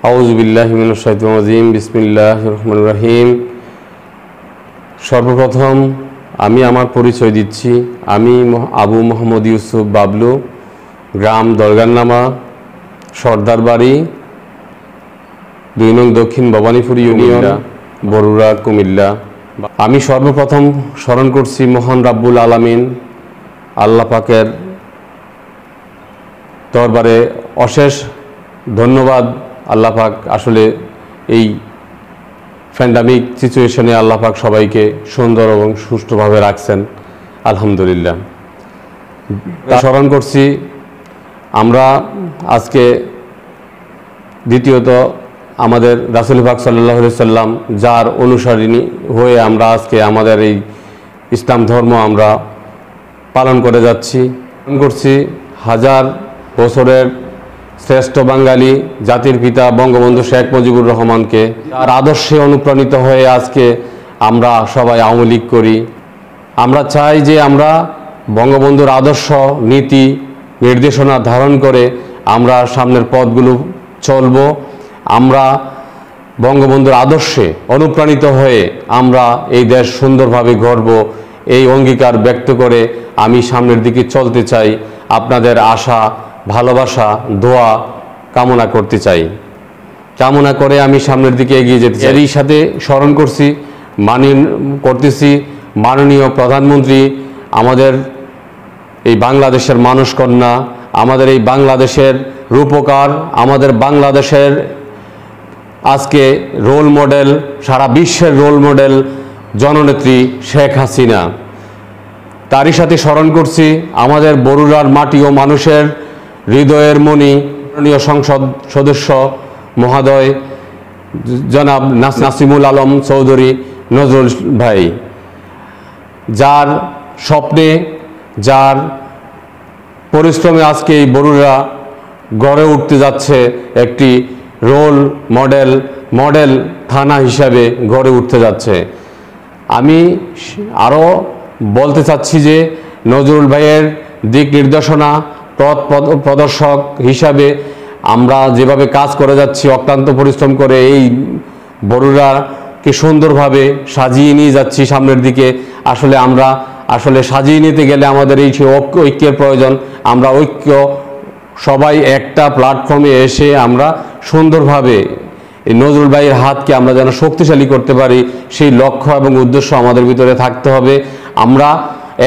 আউযু বিল্লাহি মিনাশ শাইতানির রাজিম। বিসমিল্লাহির রহমানির রহিম। সর্বপ্রথম আমি আমার পরিচয় দিচ্ছি। আমি আবু মোহাম্মদ ইউসুফ বাবলু, গ্রাম দরগারনামা, সর্দার বাড়ি, 2 নং দক্ষিণ ভবানীপুর ইউনিয়ন, বরুড়া, কুমিল্লা। আমি সর্বপ্রথম স্মরণ করছি মহান রাব্বুল আলামিন আল্লাহ পাকের দরবারে অশেষ ধন্যবাদ। আল্লাহ পাক আসলে এই প্যান্ডামিক সিচুয়েশনে আল্লাহ পাক সবাইকে সুন্দর এবং সুষ্ঠুভাবে রাখছেন, আলহামদুলিল্লাহ। স্মরণ করছি আমরা আজকে দ্বিতীয়ত আমাদের রাসূল পাক সাল্লাল্লাহু আলাইহি সাল্লাম যার অনুসারিণী হয়ে আমরা আজকে আমাদের এই ইসলাম ধর্ম আমরা পালন করে যাচ্ছি। করছি হাজার বছরের শ্রেষ্ঠ বাঙালি জাতির পিতা বঙ্গবন্ধু শেখ মুজিবুর রহমানকে, তার আদর্শে অনুপ্রাণিত হয়ে আজকে আমরা সবাই আওয়ামী লীগ করি। আমরা চাই যে আমরা বঙ্গবন্ধুর আদর্শ নীতি নির্দেশনা ধারণ করে আমরা সামনের পথগুলো চলব। আমরা বঙ্গবন্ধুর আদর্শে অনুপ্রাণিত হয়ে আমরা এই দেশ সুন্দরভাবে গড়ব, এই অঙ্গীকার ব্যক্ত করে আমি সামনের দিকে চলতে চাই। আপনাদের আশা, ভালোবাসা, দোয়া কামনা করতে চাই। কামনা করে আমি সামনের দিকে এগিয়ে যেতে চাই। এরই সাথে স্মরণ করতেছি মাননীয় প্রধানমন্ত্রী, আমাদের এই বাংলাদেশের মানুষ কন্যা, আমাদের এই বাংলাদেশের রূপকার, আমাদের বাংলাদেশের আজকে রোল মডেল, সারা বিশ্বের রোল মডেল জননেত্রী শেখ হাসিনা। তারই সাথে স্মরণ করছি আমাদের বরুড়ার মাটি ও মানুষের হৃদয়ের মণি, মাননীয় সংসদ সদস্য মহোদয় জনাব নাসিমুল আলম চৌধুরী নজরুল ভাই, যার স্বপ্নে, যার পরিশ্রমে আজকে এই বরুড়া গড়ে উঠতে যাচ্ছে একটি রোল মডেল থানা হিসাবে গড়ে উঠতে যাচ্ছে। আমি আরও বলতে চাচ্ছি যে নজরুল ভাইয়ের দিক নির্দেশনা, পথ প্রদর্শক হিসাবে আমরা যেভাবে কাজ করে যাচ্ছি, অক্লান্ত পরিশ্রম করে এই বরুড়াকে সুন্দরভাবে সাজিয়ে নিয়ে যাচ্ছি সামনের দিকে। আমরা সাজিয়ে নিতে গেলে আমাদের এই ঐক্যের প্রয়োজন। আমরা সবাই একটা প্ল্যাটফর্মে এসে আমরা সুন্দরভাবে এই নজরুল ভাইয়ের হাতকে আমরা যেন শক্তিশালী করতে পারি, সেই লক্ষ্য এবং উদ্দেশ্য আমাদের ভিতরে থাকতে হবে। আমরা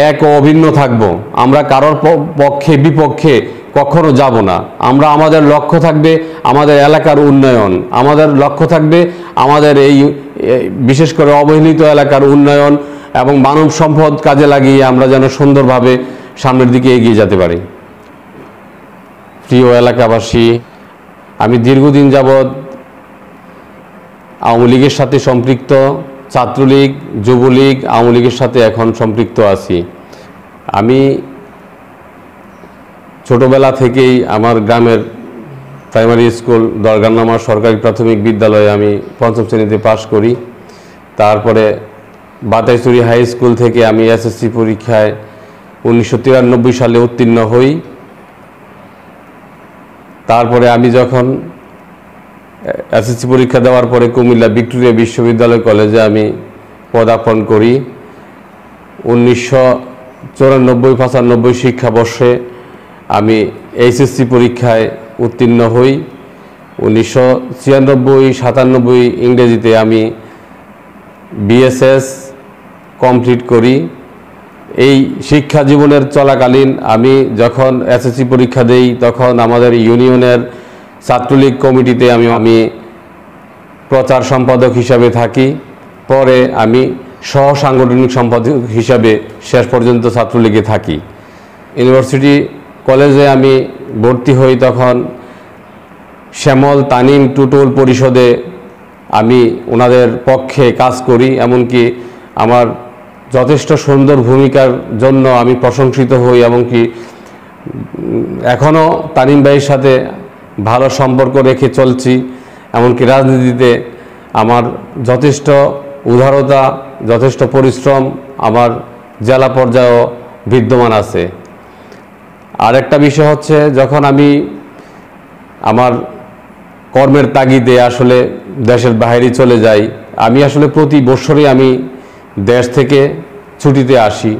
এক ও অভিন্ন থাকব। আমরা কারোর পক্ষে বিপক্ষে কখনো যাব না। আমাদের লক্ষ্য থাকবে আমাদের এলাকার উন্নয়ন, আমাদের লক্ষ্য থাকবে আমাদের এই বিশেষ করে অবহেলিত এলাকার উন্নয়ন এবং মানব সম্পদ কাজে লাগিয়ে আমরা যেন সুন্দরভাবে সামনের দিকে এগিয়ে যেতে পারি। প্রিয় এলাকাবাসী, আমি দীর্ঘদিন যাবৎ আওয়ামী লীগের সাথে সম্পৃক্ত, ছাত্রলীগ, যুবলীগ, আওয়ামী লীগের সাথে এখন সম্পৃক্ত আছি। আমি ছোটবেলা থেকেই আমার গ্রামের প্রাইমারি স্কুল দরগারনামা সরকারি প্রাথমিক বিদ্যালয়ে আমি 5ম শ্রেণীতে পাশ করি। তারপরে বাতাইছড়ি হাই স্কুল থেকে আমি এসএসসি পরীক্ষায় 1993 সালে উত্তীর্ণ হই। তারপরে আমি যখন এসএসসি পরীক্ষা দেওয়ার পরে কুমিল্লা ভিক্টোরিয়া বিশ্ববিদ্যালয় কলেজে আমি পদার্পণ করি। 1994-95 শিক্ষাবর্ষে আমি এইচএসসি পরীক্ষায় উত্তীর্ণ হই। 1996-97 ইংরেজিতে আমি বিএসএস কমপ্লিট করি। এই শিক্ষা জীবনের চলাকালীন আমি যখন এসএসসি পরীক্ষা দেই তখন আমাদের ইউনিয়নের ছাত্রলীগ কমিটিতে আমি প্রচার সম্পাদক হিসাবে থাকি। পরে আমি সহ সাংগঠনিক সম্পাদক হিসাবে শেষ পর্যন্ত ছাত্রলীগে থাকি। ইউনিভার্সিটি কলেজে আমি ভর্তি হই, তখন শ্যামল তানিম টুটুল পরিষদে আমি ওনাদের পক্ষে কাজ করি। এমনকি আমার যথেষ্ট সুন্দর ভূমিকার জন্য আমি প্রশংসিত হই, এমনকি এখনও তানিম ভাইয়ের সাথে ভালো সম্পর্ক রেখে চলছি। এমনকি রাজনীতিতে আমার যথেষ্ট উদারতা, যথেষ্ট পরিশ্রম আমার জেলা পর্যায়েও বিদ্যমান আছে। আর একটা বিষয় হচ্ছে, যখন আমি আমার কর্মের তাগিদে আসলে দেশের বাইরে চলে যাই। আমি আসলে প্রতি বছরই আমি দেশ থেকে ছুটিতে আসি,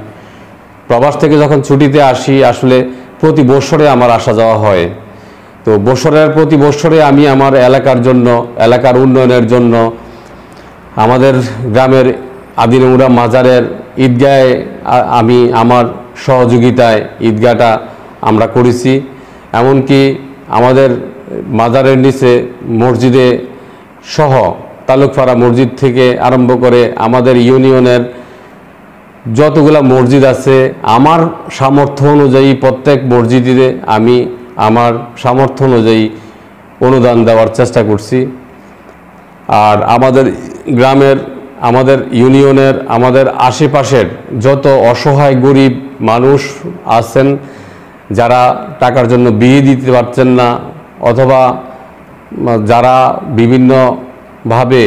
প্রবাস থেকে যখন ছুটিতে আসি আসলে প্রতি বছরে আমার আসা যাওয়া হয়। তো প্রতি বছরে আমি আমার এলাকার জন্য, এলাকার উন্নয়নের জন্য, আমাদের গ্রামের আদিনমুরা মাজারের ঈদগাহে আমি আমার সহযোগিতায় ঈদগাহটা আমরা করেছি। এমনকি আমাদের মাজারের নিচে মসজিদে সহ তালুকপাড়া মসজিদ থেকে আরম্ভ করে আমাদের ইউনিয়নের যতগুলা মসজিদ আছে আমার সামর্থ্য অনুযায়ী প্রত্যেক মসজিদে আমি আমার সামর্থ্য অনুযায়ী অনুদান দেওয়ার চেষ্টা করছি। আর আমাদের গ্রামের, আমাদের ইউনিয়নের, আমাদের আশেপাশের যত অসহায় গরিব মানুষ আছেন যারা টাকার জন্য বিয়ে দিতে পারছেন না, অথবা যারা বিভিন্নভাবে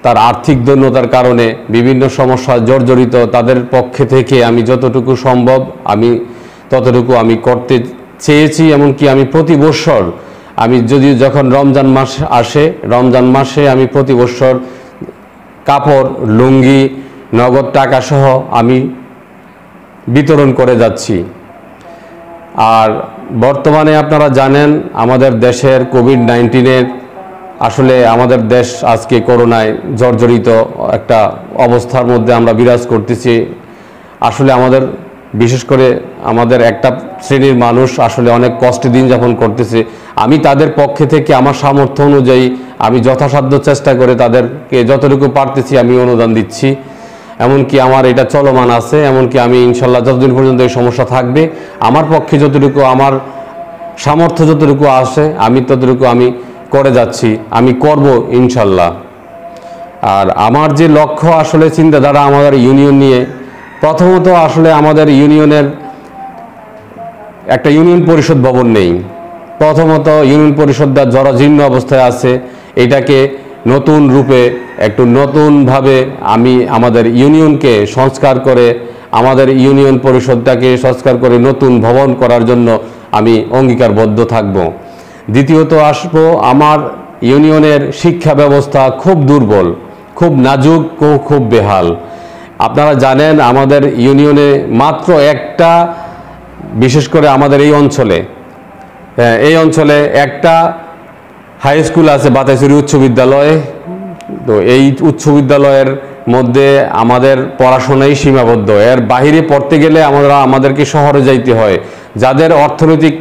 তার আর্থিক দৈন্যতার কারণে বিভিন্ন সমস্যা জর্জরিত, তাদের পক্ষে থেকে আমি যতটুকু সম্ভব আমি ততটুকু আমি করতে চেয়েছি। এমনকি আমি প্রতি বছর আমি যখন রমজান মাস আসে, রমজান মাসে আমি প্রতি বছর কাপড়, লুঙ্গি, নগদ টাকা সহ আমি বিতরণ করে যাচ্ছি। আর বর্তমানে আপনারা জানেন আমাদের দেশের কোভিড-19-এর আসলে আমাদের দেশ আজকে করোনায় জর্জরিত একটা অবস্থার মধ্যে আমরা বিরাজ করতেছি। আসলে আমাদের বিশেষ করে আমাদের একটা শ্রেণীর মানুষ আসলে অনেক কষ্টে দিন যাপন করতেছে। আমি তাদের পক্ষে থেকে আমার সামর্থ্য অনুযায়ী আমি যথাসাধ্য চেষ্টা করে তাদেরকে যতটুকু পারতেছি আমি অনুদান দিচ্ছি। এমনকি আমার এটা চলমান আছে, এমনকি আমি ইনশাল্লাহ যতদিন পর্যন্ত এই সমস্যা থাকবে আমার পক্ষে যতটুকু আমার সামর্থ্য যতটুকু আসে আমি ততটুকু আমি করে যাচ্ছি, আমি করব ইনশাল্লাহ। আর আমার যে লক্ষ্য আসলে চিন্তাধারা আমাদের ইউনিয়ন নিয়ে, প্রথমত আসলে আমাদের ইউনিয়নের একটা ইউনিয়ন পরিষদ ভবন নেই। প্রথমত ইউনিয়ন পরিষদটা জরাজীর্ণ অবস্থায় আছে, এটাকে নতুন রূপে একটু নতুনভাবে আমি আমাদের ইউনিয়নকে সংস্কার করে, আমাদের ইউনিয়ন পরিষদটাকে সংস্কার করে নতুন ভবন করার জন্য আমি অঙ্গীকারবদ্ধ থাকব। দ্বিতীয়ত আসবো, আমার ইউনিয়নের শিক্ষা ব্যবস্থা খুব দুর্বল, খুব নাজুক, খুব বেহাল। আপনারা জানেন আমাদের ইউনিয়নে মাত্র একটা, বিশেষ করে আমাদের এই অঞ্চলে একটা হাই স্কুল আছে, বাতাইছড়ি উচ্চ বিদ্যালয়। তো এই উচ্চ বিদ্যালয়ের মধ্যে আমাদের পড়াশোনাই সীমাবদ্ধ, এর বাহিরে পড়তে গেলে আমাদেরকে শহরে যাইতে হয়। যাদের অর্থনৈতিক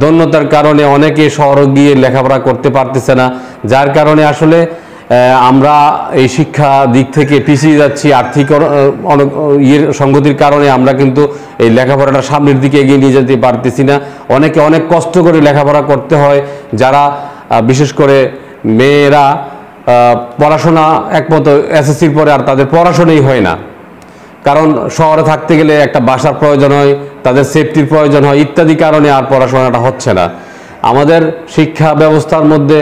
দৈন্যতার কারণে অনেকে শহরে গিয়ে লেখাপড়া করতে পারতেছে না, যার কারণে আসলে আমরা এই শিক্ষা দিক থেকে পিছিয়ে যাচ্ছি। আর্থিক সংগতির কারণে আমরা কিন্তু এই লেখাপড়াটা সামনের দিকে এগিয়ে নিয়ে যেতে পারতেছি না। অনেকে অনেক কষ্ট করে লেখাপড়া করতে হয়, যারা বিশেষ করে মেয়েরা পড়াশোনা একমতো এসএসসির পরে আর তাদের পড়াশোনাই হয় না, কারণ শহরে থাকতে গেলে একটা বাসার প্রয়োজন হয়, তাদের সেফটির প্রয়োজন হয়, ইত্যাদি কারণে আর পড়াশোনাটা হচ্ছে না। আমাদের শিক্ষা ব্যবস্থার মধ্যে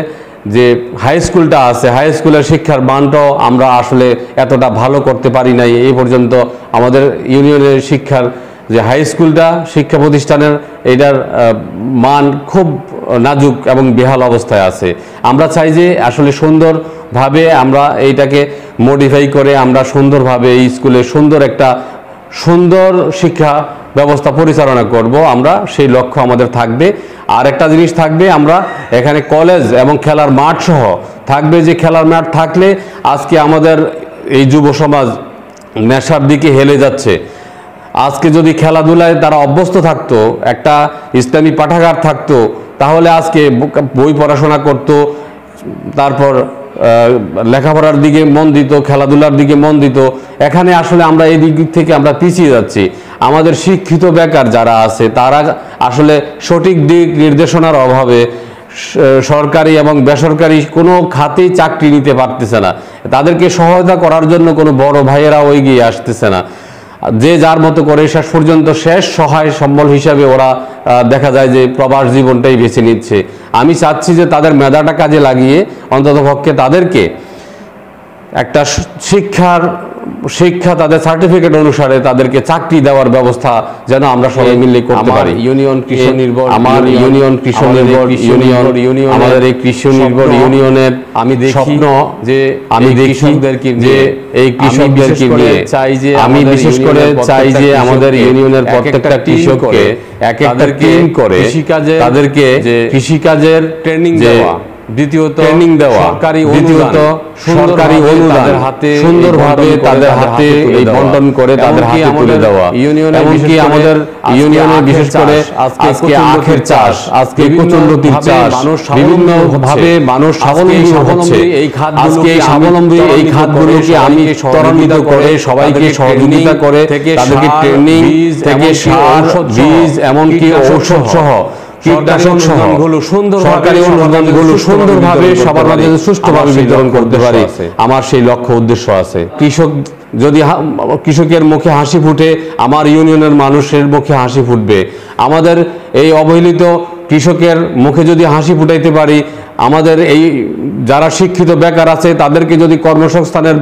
যে হাই স্কুলটা আছে, হাই স্কুলের শিক্ষার মানটাও আমরা আসলে এতটা ভালো করতে পারি নাই এই পর্যন্ত। আমাদের ইউনিয়নের শিক্ষার যে হাই স্কুলটা, শিক্ষা প্রতিষ্ঠানের, এটার মান খুব নাজুক এবং বেহাল অবস্থায় আছে। আমরা চাই যে আসলে সুন্দরভাবে আমরা এইটাকে মডিফাই করে আমরা সুন্দরভাবে এই স্কুলে সুন্দর শিক্ষা ব্যবস্থা পরিচালনা করব। আমরা সেই লক্ষ্য আমাদের থাকবে। আর একটা জিনিস থাকবে, আমরা এখানে কলেজ এবং খেলার মাঠ সহ থাকবে। যে খেলার মাঠ থাকলে আজকে আমাদের এই যুব সমাজ নেশার দিকে হেলে যাচ্ছে, আজকে যদি খেলাধুলায় তারা অভ্যস্ত থাকতো, একটা ইসলামী পাঠাগার থাকতো, তাহলে আজকে বই পড়াশোনা করত, তারপর লেখাপড়ার দিকে মন দিত, খেলাধুলার দিকে মন দিত। এখানে আসলে আমরা এই দিক থেকে আমরা পিছিয়ে যাচ্ছি। আমাদের শিক্ষিত বেকার যারা আছে তারা আসলে সঠিক দিক নির্দেশনার অভাবে সরকারি এবং বেসরকারি কোনো খাতেই চাকরি নিতে পারতেছে না। তাদেরকে সহায়তা করার জন্য কোনো বড় ভাইয়েরাও এগিয়ে আসতেছে না। যে যার মতো করে শেষ পর্যন্ত শেষ সহায় সম্বল হিসাবে ওরা দেখা যায় যে প্রবাস জীবনটাই বেছে নিচ্ছে। আমি চাচ্ছি যে তাদের মেধাটা কাজে লাগিয়ে অন্ততপক্ষে তাদেরকে একটা শিক্ষার শিক্ষা তাদের সার্টিফিকেট অনুসারে তাদেরকে চাকরি দেওয়ার ব্যবস্থা যেন আমরা সবাই মিলে করতে পারি। ইউনিয়ন কৃষি নির্ভর, আমার ইউনিয়ন কৃষি নির্ভর ইউনিয়ন, আমাদের এই কৃষি নির্ভর ইউনিয়নের আমি দেখি স্বপ্ন যে আমি দেখি যে এই কৃষকদেরকে নিয়ে আমি বিশেষ করে চাই যে আমাদের ইউনিয়নের প্রত্যেকটা কৃষককে এক একটা টিম করে তাদেরকে কৃষিকাজের ট্রেনিং দেওয়া, দ্বিতীয়ত ট্রেনিং দেওয়া, দ্বিতীয়ত সরকারি অনুদান সুন্দরভাবে তাদের হাতে এই বন্টন করে তাদের হাতে তুলে দেওয়া। এমনকি আমাদের ইউনিয়নে বিশেষ করে আজকে আখের চাষ, আজকে কচুরলতির চাষ, বিভিন্ন ভাবে মানুষ স্বাবলম্বী হচ্ছে। আজকে এই স্বাবলম্বী এই খাতগুলোকে আমি ত্বরান্বিত করে সবাইকে সহযোগিতা করে তাদেরকে ট্রেনিং থেকে সার, বীজ, এমনকি ঔষধ সহ কীটনাশক সহ সরকারি অনুদানগুলো সুন্দরভাবে সবার মাঝে সুষ্ঠুভাবে বিতরণ করতে পারি, আমার সেই লক্ষ্য উদ্দেশ্য আছে। কৃষকের মুখে হাসি ফুটে, আমার ইউনিয়নের মানুষের মুখে হাসি ফুটবে। আমাদের এই অবহেলিত কৃষকের মুখে যদি হাসি ফুটাইতে পারি, আমাদের এই যারা শিক্ষিত বেকার আছে তাদেরকে যদি কর্মসংস্থানের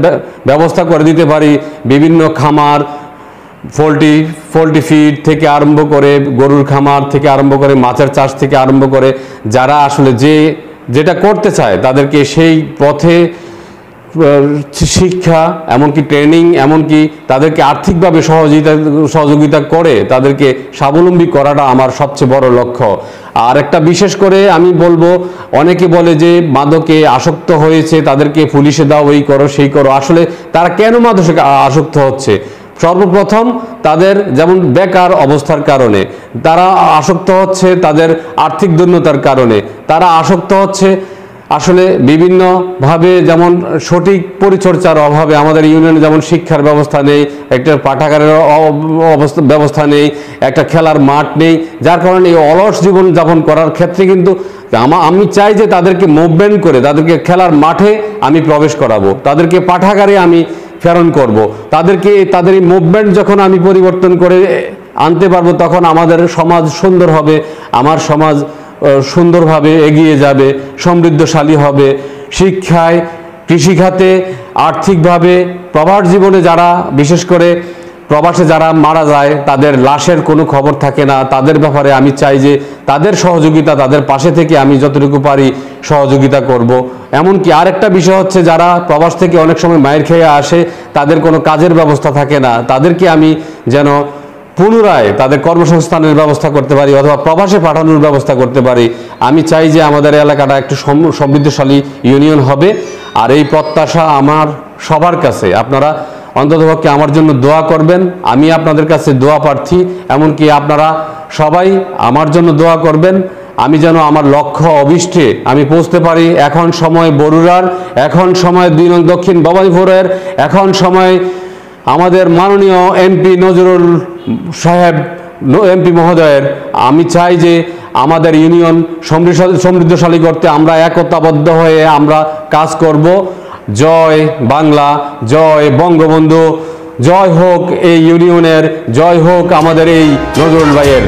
ব্যবস্থা করে দিতে পারি, বিভিন্ন খামার, পোল্ট্রি ফিড থেকে আরম্ভ করে গরুর খামার থেকে আরম্ভ করে মাছের চাষ থেকে আরম্ভ করে যারা আসলে যেটা করতে চায় তাদেরকে সেই পথে শিক্ষা, এমনকি ট্রেনিং, এমনকি তাদেরকে আর্থিকভাবে সহযোগিতা করে তাদেরকে স্বাবলম্বী করাটা আমার সবচেয়ে বড় লক্ষ্য। আর একটা বিশেষ করে আমি বলবো, অনেকে বলে যে মাদকে আসক্ত হয়েছে তাদেরকে পুলিশে দাও, এই করো সেই করো। আসলে তারা কেন মাদকে আসক্ত হচ্ছে? সর্বপ্রথম তাদের যেমন বেকার অবস্থার কারণে তারা আসক্ত হচ্ছে, তাদের আর্থিক দৈন্যতার কারণে তারা আসক্ত হচ্ছে। আসলে বিভিন্নভাবে যেমন সঠিক পরিচর্যার অভাবে আমাদের ইউনিয়নে যেমন শিক্ষার ব্যবস্থা নেই, একটা পাঠাগারের ব্যবস্থা নেই, একটা খেলার মাঠ নেই, যার কারণে এই অলস জীবন যাপন করার ক্ষেত্রে কিন্তু আমি চাই যে তাদেরকে মুভমেন্ট করে তাদেরকে খেলার মাঠে আমি প্রবেশ করাবো, তাদেরকে পাঠাগারে আমি প্রেরণ করব। তাদেরকে তাদের এই মুভমেন্ট যখন আমি পরিবর্তন করে আনতে পারবো, তখন আমাদের সমাজ সুন্দর হবে, আমার সমাজ সুন্দরভাবে এগিয়ে যাবে, সমৃদ্ধশালী হবে। শিক্ষায়, কৃষিখাতে, আর্থিকভাবে, প্রবাস জীবনে যারা বিশেষ করে প্রবাসে যারা মারা যায় তাদের লাশের কোনো খবর থাকে না, তাদের ব্যাপারে আমি চাই যে তাদের সহযোগিতা, তাদের পাশে থেকে আমি যতটুকু পারি সহযোগিতা করব। এমনকি আরেকটা বিষয় হচ্ছে, যারা প্রবাস থেকে অনেক সময় মায়ের খেয়ে আসে, তাদের কোনো কাজের ব্যবস্থা থাকে না, তাদেরকে আমি যেন পুনরায় তাদের কর্মসংস্থানের ব্যবস্থা করতে পারি অথবা প্রবাসে পাঠানোর ব্যবস্থা করতে পারি। আমি চাই যে আমাদের এলাকাটা একটু সমৃদ্ধশালী ইউনিয়ন হবে। আর এই প্রত্যাশা আমার সবার কাছে, আপনারা অন্ততপক্ষে আমার জন্য দোয়া করবেন। আমি আপনাদের কাছে দোয়া প্রার্থী, এমনকি আপনারা সবাই আমার জন্য দোয়া করবেন, আমি যেন আমার লক্ষ্য অভিষ্টে আমি পৌঁছতে পারি। এখন সময় বরুড়ার, এখন সময় 2 নং দক্ষিণ ভবানীপুরের, এখন সময় আমাদের মাননীয় এমপি নজরুল সাহেব এমপি মহোদয়ের। আমি চাই যে আমাদের ইউনিয়ন সমৃদ্ধশালী করতে আমরা একতাবদ্ধ হয়ে আমরা কাজ করব। জয় বাংলা, জয় বঙ্গবন্ধু, জয় হোক এই ইউনিয়নের, জয় হোক আমাদের এই নজরুল ভাইয়ের।